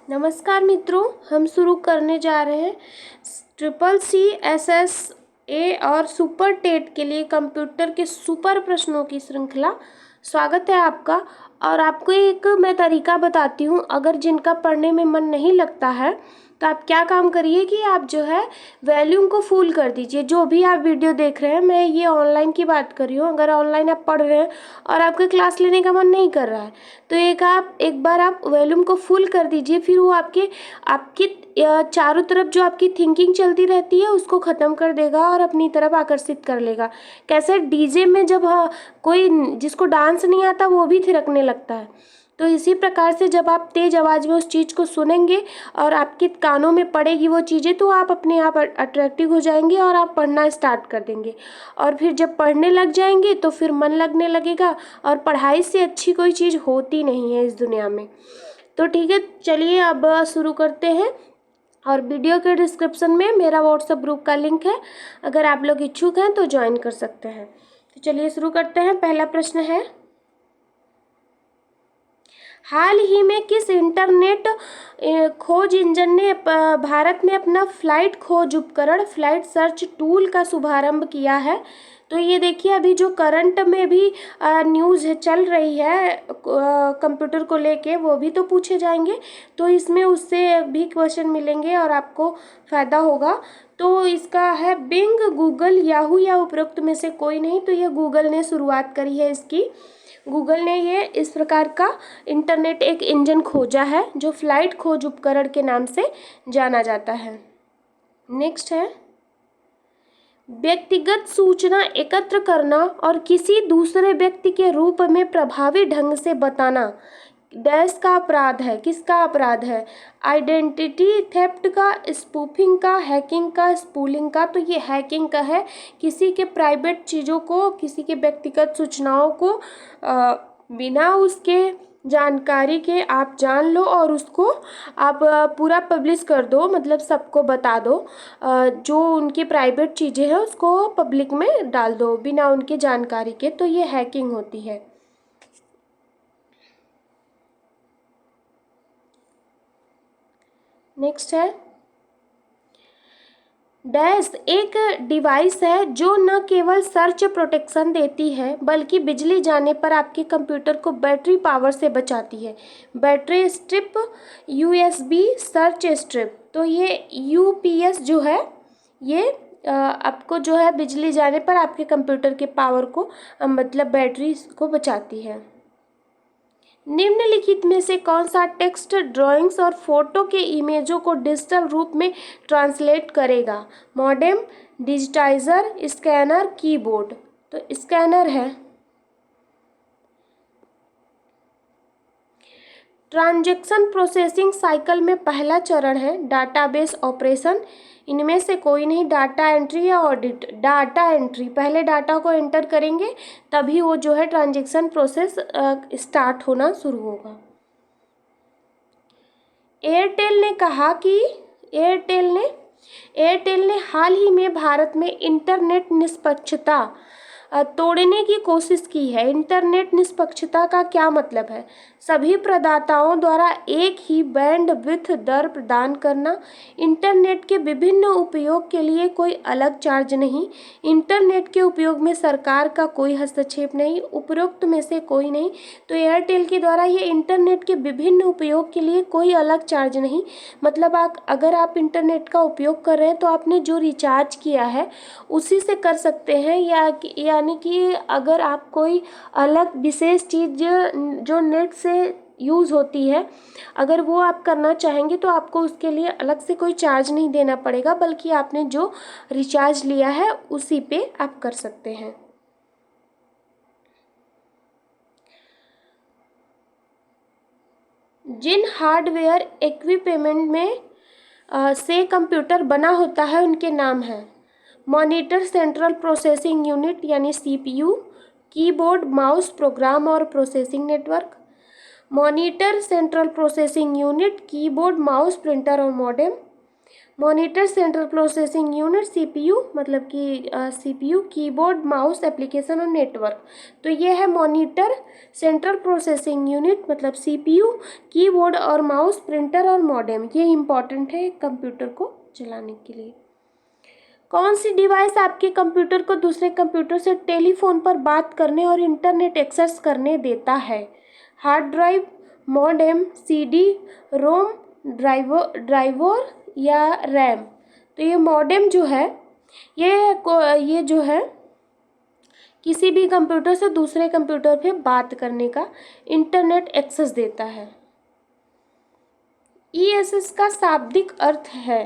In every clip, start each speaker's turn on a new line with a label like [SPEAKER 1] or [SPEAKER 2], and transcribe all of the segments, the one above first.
[SPEAKER 1] नमस्कार मित्रों, हम शुरू करने जा रहे हैं ट्रिपल सी SSA और सुपर टेट के लिए कंप्यूटर के सुपर प्रश्नों की श्रृंखला। स्वागत है आपका। और आपको एक मैं तरीका बताती हूँ, अगर जिनका पढ़ने में मन नहीं लगता है तो आप क्या काम करिए कि आप जो है वॉल्यूम को फुल कर दीजिए। जो भी आप वीडियो देख रहे हैं, मैं ये ऑनलाइन की बात कर रही हूँ, अगर ऑनलाइन आप पढ़ रहे हैं और आपके क्लास लेने का मन नहीं कर रहा है तो एक बार आप वॉल्यूम को फुल कर दीजिए। फिर वो आपके आपकी चारों तरफ जो आपकी थिंकिंग चलती रहती है उसको ख़त्म कर देगा और अपनी तरफ आकर्षित कर लेगा। कैसे डीजे में जब कोई जिसको डांस नहीं आता वो भी थिरकने लगता है, तो इसी प्रकार से जब आप तेज़ आवाज़ में उस चीज़ को सुनेंगे और आपके कानों में पड़ेगी वो चीज़ें, तो आप अपने आप अट्रैक्टिव हो जाएंगे और आप पढ़ना स्टार्ट कर देंगे। और फिर जब पढ़ने लग जाएंगे तो फिर मन लगने लगेगा, और पढ़ाई से अच्छी कोई चीज़ होती नहीं है इस दुनिया में। तो ठीक है, चलिए अब शुरू करते हैं। और वीडियो के डिस्क्रिप्शन में मेरा व्हाट्सएप ग्रुप का लिंक है, अगर आप लोग इच्छुक हैं तो ज्वाइन कर सकते हैं। तो चलिए शुरू करते हैं। पहला प्रश्न है, हाल ही में किस इंटरनेट खोज इंजन ने भारत में अपना फ्लाइट खोज उपकरण फ्लाइट सर्च टूल का शुभारंभ किया है? तो ये देखिए, अभी जो करंट में भी न्यूज़ चल रही है कंप्यूटर को लेके, वो भी तो पूछे जाएंगे, तो इसमें उससे भी क्वेश्चन मिलेंगे और आपको फ़ायदा होगा। तो इसका है बिंग, गूगल, याहू या उपरोक्त में से कोई नहीं। तो ये गूगल ने शुरुआत करी है इसकी। गूगल ने ये इस प्रकार का इंटरनेट एक इंजन खोजा है जो फ्लाइट खोज उपकरण के नाम से जाना जाता है। नेक्स्ट है, व्यक्तिगत सूचना एकत्र करना और किसी दूसरे व्यक्ति के रूप में प्रभावी ढंग से बताना डैश का अपराध है। किसका अपराध है? आइडेंटिटी थेफ्ट का, स्पूफिंग का, हैकिंग का, स्पूलिंग का। तो ये हैकिंग का है, किसी के प्राइवेट चीज़ों को, किसी के व्यक्तिगत सूचनाओं को बिना उसके जानकारी के आप जान लो और उसको आप पूरा पब्लिश कर दो, मतलब सबको बता दो। जो उनकी प्राइवेट चीज़ें हैं उसको पब्लिक में डाल दो बिना उनकी जानकारी के, तो ये हैकिंग होती है। नेक्स्ट है, डैश एक डिवाइस है जो न केवल सर्च प्रोटेक्शन देती है बल्कि बिजली जाने पर आपके कंप्यूटर को बैटरी पावर से बचाती है। Battery strip, USB search strip. तो ये UPS जो है ये आपको जो है बिजली जाने पर आपके कंप्यूटर के पावर को मतलब बैटरी को बचाती है। निम्नलिखित में से कौन सा टेक्स्ट, ड्राइंग्स और फोटो के इमेजों को डिजिटल रूप में ट्रांसलेट करेगा? Modem, digitiser, scanner, keyboard. तो स्कैनर है। ट्रांजैक्शन प्रोसेसिंग साइकिल में पहला चरण है डाटाबेस ऑपरेशन। इनमें से कोई नहीं। डाटा एंट्री या ऑडिट? डाटा एंट्री, पहले डाटा को एंटर करेंगे तभी वो जो है ट्रांजैक्शन प्रोसेस स्टार्ट होना शुरू होगा। एयरटेल ने कहा कि एयरटेल ने हाल ही में भारत में इंटरनेट निष्पक्षता तोड़ने की कोशिश की है। इंटरनेट निष्पक्षता का क्या मतलब है? सभी प्रदाताओं द्वारा एक ही बैंडविड्थ दर प्रदान करना, इंटरनेट के विभिन्न उपयोग के लिए कोई अलग चार्ज नहीं, इंटरनेट के उपयोग में सरकार का कोई हस्तक्षेप नहीं, उपरोक्त में से कोई नहीं। तो एयरटेल के द्वारा ये इंटरनेट के विभिन्न उपयोग के लिए कोई अलग चार्ज नहीं, मतलब अगर आप इंटरनेट का उपयोग कर रहे हैं तो आपने जो रिचार्ज किया है उसी से कर सकते हैं, यानी कि अगर आप कोई अलग विशेष चीज़ जो नेट से यूज़ होती है अगर वो आप करना चाहेंगे तो आपको उसके लिए अलग से कोई चार्ज नहीं देना पड़ेगा, बल्कि आपने जो रिचार्ज लिया है उसी पे आप कर सकते हैं। जिन हार्डवेयर इक्विपमेंट में से कंप्यूटर बना होता है उनके नाम हैं मॉनिटर, सेंट्रल प्रोसेसिंग यूनिट यानी CPU, कीबोर्ड, माउस, प्रोग्राम और processing network. Monitor, central processing unit, keyboard, mouse, printer और modem. Monitor central processing unit, CPU मतलब कि सीपीयू, कीबोर्ड, माउस, एप्लीकेशन और नेटवर्क। तो ये है मॉनिटर सेंट्रल प्रोसेसिंग यूनिट मतलब सीपीयू, कीबोर्ड और माउस, प्रिंटर और मॉडेम। ये इम्पॉर्टेंट है कंप्यूटर को चलाने के लिए। कौन सी डिवाइस आपके कंप्यूटर को दूसरे कंप्यूटर से टेलीफोन पर बात करने और इंटरनेट एक्सेस करने देता है? Hard drive, modem, CD ROM, driver या रैम? तो ये मॉडेम जो है ये जो है किसी भी कंप्यूटर से दूसरे कंप्यूटर पे बात करने का इंटरनेट एक्सेस देता है। ईएसएस का शाब्दिक अर्थ है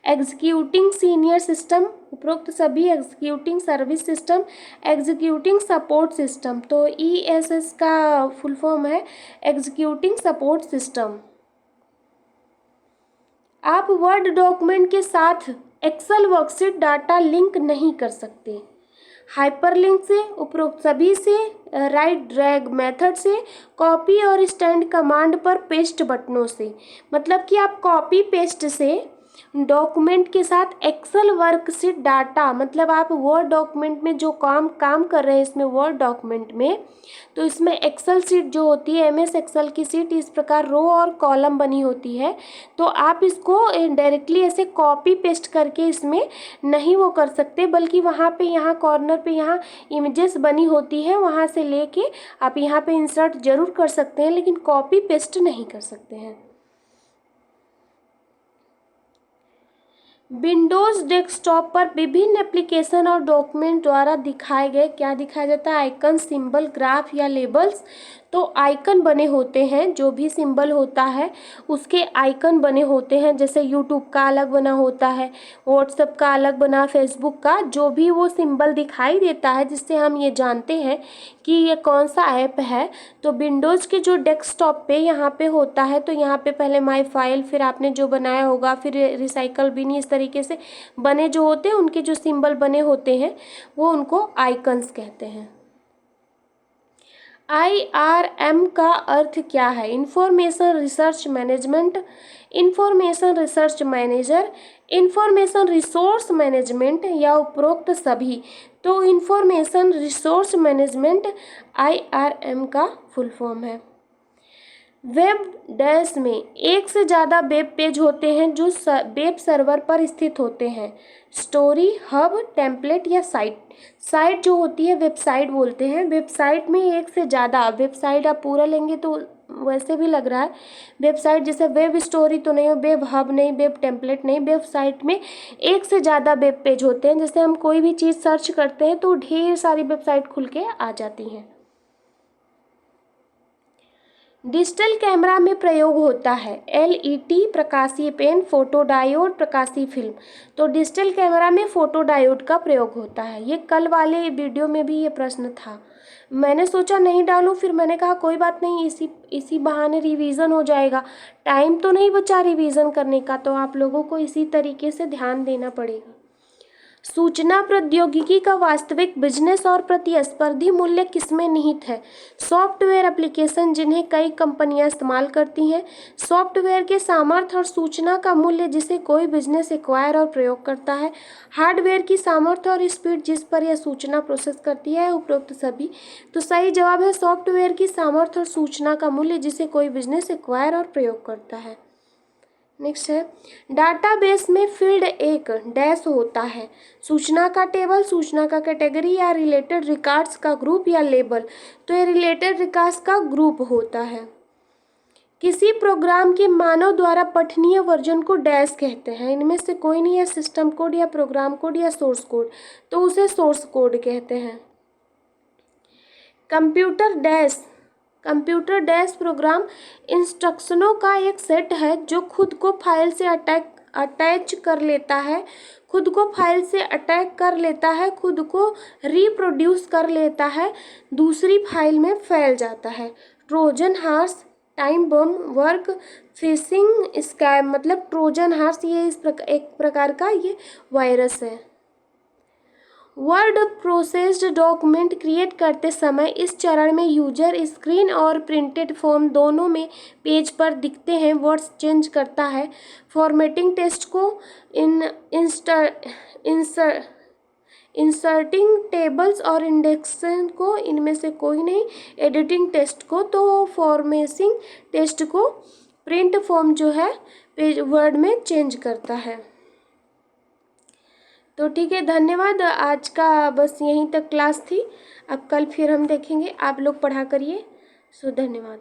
[SPEAKER 1] एग्जीक्यूटिंग सीनियर सिस्टम, उपरोक्त सभी executing service system, executing support system. तो ईएसएस का फुल फॉर्म है एग्जीक्यूटिंग सपोर्ट सिस्टम। आप वर्ड डॉक्यूमेंट के साथ एक्सेल वर्कशीट डाटा लिंक नहीं कर सकते। हाइपरलिंक से, उपरोक्त सभी से, राइट ड्रैग मेथड से, कॉपी और स्टैंड कमांड पर पेस्ट बटनों से। मतलब कि आप कॉपी पेस्ट से डॉक्यूमेंट के साथ एक्सेल वर्कशीट डाटा, मतलब आप वर्ड डॉक्यूमेंट में जो काम कर रहे हैं इसमें वर्ड डॉक्यूमेंट में, तो इसमें एक्सेल सीट जो होती है एमएस एक्सेल की सीट इस प्रकार रो और कॉलम बनी होती है। तो आप इसको डायरेक्टली ऐसे कॉपी पेस्ट करके इसमें नहीं वो कर सकते, बल्कि वहाँ पे यहाँ कॉर्नर पे यहाँ इमेजेस बनी होती है, वहाँ से लेके आप यहाँ पे इंसर्ट जरूर कर सकते हैं, लेकिन कॉपी पेस्ट नहीं कर सकते हैं। विंडोज़ डेस्कटॉप पर विभिन्न एप्लीकेशन और डॉक्यूमेंट द्वारा दिखाए गए क्या दिखाया जाता है? आइकन, सिंबल, ग्राफ या लेबल्स। तो आइकन बने होते हैं, जो भी सिंबल होता है उसके आइकन बने होते हैं। जैसे यूट्यूब का अलग बना होता है, व्हाट्सएप का अलग बना, फेसबुक का, जो भी वो सिंबल दिखाई देता है जिससे हम ये जानते हैं कि ये कौन सा ऐप है। तो विंडोज़ के जो डेस्कटॉप पे यहाँ पे होता है, तो यहाँ पे पहले माई फाइल, फिर आपने जो बनाया होगा, फिर रिसाइकल बिन, इस तरीके से बने जो होते हैं उनके जो सिंबल बने होते हैं वो उनको आइकन्स कहते हैं। IRM का अर्थ क्या है? Information research management, information research manager, information resource management या उपरोक्त सभी। तो इंफॉर्मेशन रिसोर्स मैनेजमेंट IRM का फुल फॉर्म है। वेब डैश में एक से ज़्यादा वेब पेज होते हैं जो वेब सर्वर पर स्थित होते हैं। स्टोरी, हब, टेम्पलेट या साइट। साइट जो होती है वेबसाइट बोलते हैं। वेबसाइट में एक से ज़्यादा, वेबसाइट आप पूरा लेंगे तो वैसे भी लग रहा है वेबसाइट जैसे, वेब स्टोरी तो नहीं, वेब हब नहीं, वेब टेम्पलेट नहीं, वेबसाइट में एक से ज़्यादा वेब पेज होते हैं। जैसे हम कोई भी चीज़ सर्च करते हैं तो ढेर सारी वेबसाइट खुल के आ जाती हैं। डिजिटल कैमरा में प्रयोग होता है LED, प्रकाशीय पेन, फोटो डायोड, प्रकाशीय फिल्म। तो डिजिटल कैमरा में फोटो डायोड का प्रयोग होता है। ये कल वाले वीडियो में भी ये प्रश्न था, मैंने सोचा नहीं डालूं, फिर मैंने कहा कोई बात नहीं, इसी बहाने रिवीजन हो जाएगा। टाइम तो नहीं बचा रिवीजन करने का, तो आप लोगों को इसी तरीके से ध्यान देना पड़ेगा। सूचना प्रौद्योगिकी का वास्तविक बिजनेस और प्रतिस्पर्धी मूल्य किसमें निहित है? सॉफ्टवेयर एप्लीकेशन जिन्हें कई कंपनियां इस्तेमाल करती हैं, सॉफ्टवेयर के सामर्थ्य और सूचना का मूल्य जिसे कोई बिजनेस एक्वायर और प्रयोग करता है, हार्डवेयर की सामर्थ्य और स्पीड जिस पर यह सूचना प्रोसेस करती है, उपरोक्त सभी। तो सही जवाब है सॉफ्टवेयर की सामर्थ्य और सूचना का मूल्य जिसे कोई बिजनेस एक्वायर और प्रयोग करता है। नेक्स्ट है, डाटाबेस में फील्ड एक डैश होता है। सूचना का टेबल, सूचना का कैटेगरी या रिलेटेड रिकॉर्ड्स का ग्रुप या लेबल। तो ये रिलेटेड रिकॉर्ड्स का ग्रुप होता है। किसी प्रोग्राम के मानव द्वारा पठनीय वर्जन को डैश कहते हैं। इनमें से कोई नहीं है सिस्टम कोड या प्रोग्राम कोड या सोर्स कोड, तो उसे सोर्स कोड कहते हैं। कंप्यूटर डैश प्रोग्राम इंस्ट्रक्शनों का एक सेट है जो खुद को फाइल से अटैच कर लेता है, खुद को फाइल से अटैक कर लेता है, खुद को रिप्रोड्यूस कर लेता है, दूसरी फाइल में फैल जाता है। Trojan horse, time bomb, work, fishing scam, मतलब ट्रोजन हॉर्स ये एक प्रकार का ये वायरस है। वर्ड प्रोसेस्ड डॉक्यूमेंट क्रिएट करते समय इस चरण में यूजर स्क्रीन और प्रिंटेड फॉर्म दोनों में पेज पर दिखते हैं वर्ड्स चेंज करता है। फॉर्मेटिंग टेक्स्ट को इंसर्टिंग टेबल्स और इंडेक्सिंग को इनमें से कोई नहीं। एडिटिंग टेक्स्ट को तो फॉर्मेसिंग टेक्स्ट को प्रिंट फॉर्म जो है पेज वर्ड में चेंज करता है। तो ठीक है, धन्यवाद। आज का बस यहीं तक क्लास थी। अब कल फिर हम देखेंगे। आप लोग पढ़ा करिए। सो धन्यवाद।